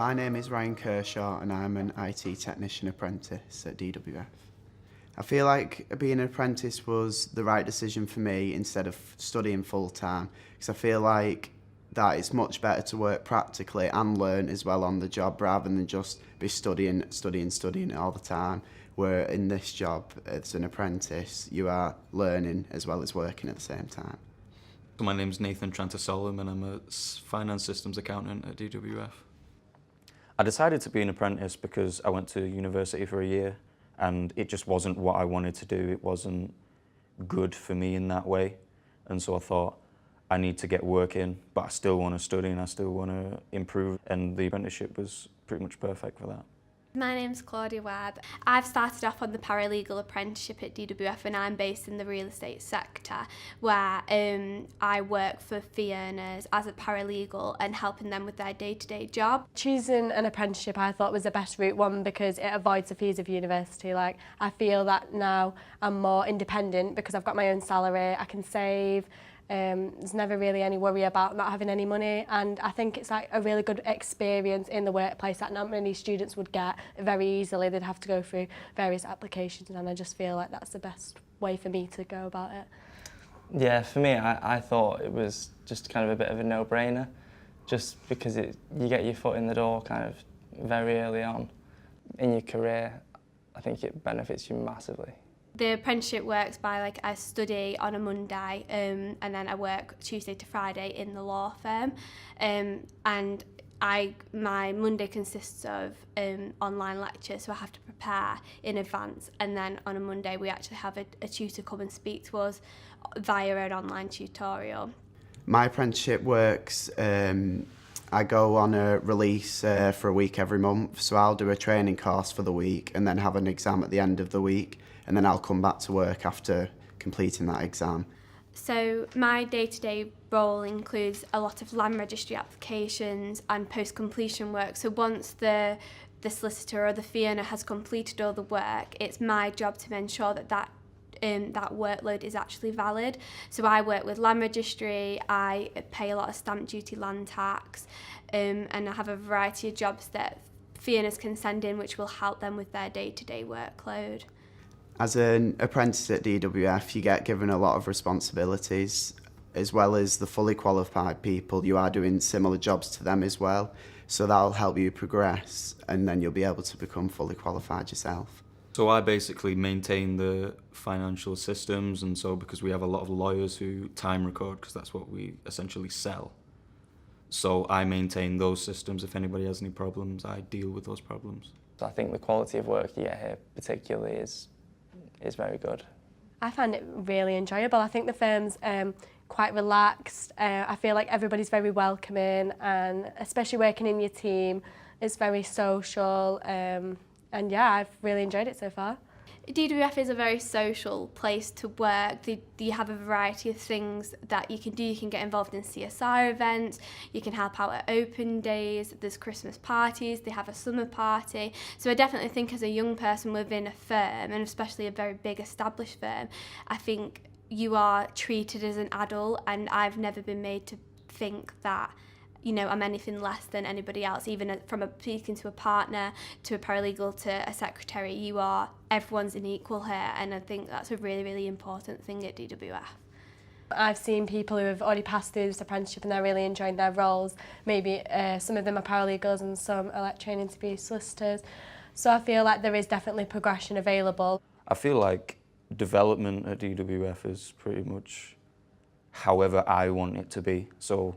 My name is Ryan Kershaw and I'm an IT technician apprentice at DWF. I feel like being an apprentice was the right decision for me instead of studying full time, because I feel like that it's much better to work practically and learn as well on the job rather than just be studying all the time. Where in this job as an apprentice you are learning as well as working at the same time. My name's Nathan Tranter-Solomon and I'm a finance systems accountant at DWF. I decided to be an apprentice because I went to university for a year and it just wasn't what I wanted to do. It wasn't good for me in that way. And so I thought, I need to get work in, but I still want to study and I still want to improve. And the apprenticeship was pretty much perfect for that. My name's Claudia Webb. I've started off on the paralegal apprenticeship at DWF and I'm based in the real estate sector where I work for fee earners as a paralegal and helping them with their day-to-day job. Choosing an apprenticeship I thought was the best route, one because it avoids the fees of university. Like, I feel that now I'm more independent because I've got my own salary, I can save. There's never really any worry about not having any money, and I think it's like a really good experience in the workplace that not many students would get very easily. They'd have to go through various applications, and I just feel like that's the best way for me to go about it. Yeah, for me, I thought it was just kind of a bit of a no-brainer, just because you get your foot in the door kind of very early on in your career. I think it benefits you massively. The apprenticeship works by I study on a Monday and then I work Tuesday to Friday in the law firm, and my Monday consists of online lectures, so I have to prepare in advance, and then on a Monday we actually have a tutor come and speak to us via an online tutorial. My apprenticeship works, I go on a release for a week every month, so I'll do a training course for the week and then have an exam at the end of the week, and then I'll come back to work after completing that exam. So my day-to-day role includes a lot of land registry applications and post-completion work. So once the solicitor or the fee earner has completed all the work, it's my job to ensure that that workload is actually valid. So I work with land registry, I pay a lot of stamp duty, land tax, and I have a variety of jobs that fee earners can send in which will help them with their day-to-day workload. As an apprentice at DWF, you get given a lot of responsibilities, as well as the fully qualified people. You are doing similar jobs to them as well, so that'll help you progress, and then you'll be able to become fully qualified yourself. So I basically maintain the financial systems, and so because we have a lot of lawyers who time record, because that's what we essentially sell. So I maintain those systems. If anybody has any problems, I deal with those problems. So I think the quality of work you get here particularly is very good. I find it really enjoyable. I think the firm's quite relaxed. I feel like everybody's very welcoming, and especially working in your team, it's very social. And yeah, I've really enjoyed it so far. DWF is a very social place to work. You have a variety of things that you can do. You can get involved in CSR events, you can help out at open days, there's Christmas parties, they have a summer party. So I definitely think as a young person within a firm, and especially a very big established firm, I think you are treated as an adult, and I've never been made to think that I'm anything less than anybody else. Even from speaking to a partner, to a paralegal, to a secretary, everyone's an equal here, and I think that's a really, really important thing at DWF. I've seen people who have already passed through this apprenticeship and they're really enjoying their roles. Maybe some of them are paralegals and some are training to be solicitors. So I feel like there is definitely progression available. I feel like development at DWF is pretty much however I want it to be. So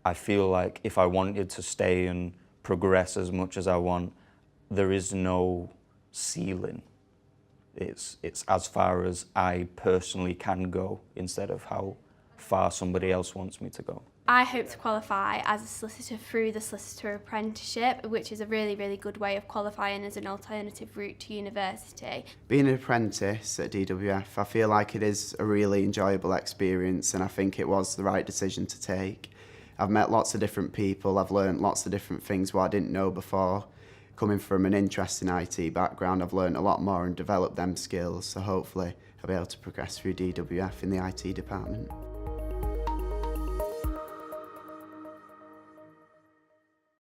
I feel like if I wanted to stay and progress as much as I want, there is no ceiling. It's as far as I personally can go instead of how far somebody else wants me to go. I hope to qualify as a solicitor through the solicitor apprenticeship, which is a really, really good way of qualifying as an alternative route to university. Being an apprentice at DWF, I feel like it is a really enjoyable experience, and I think it was the right decision to take. I've met lots of different people, I've learnt lots of different things what I didn't know before. Coming from an interesting IT background, I've learnt a lot more and developed them skills, so hopefully I'll be able to progress through DWF in the IT department.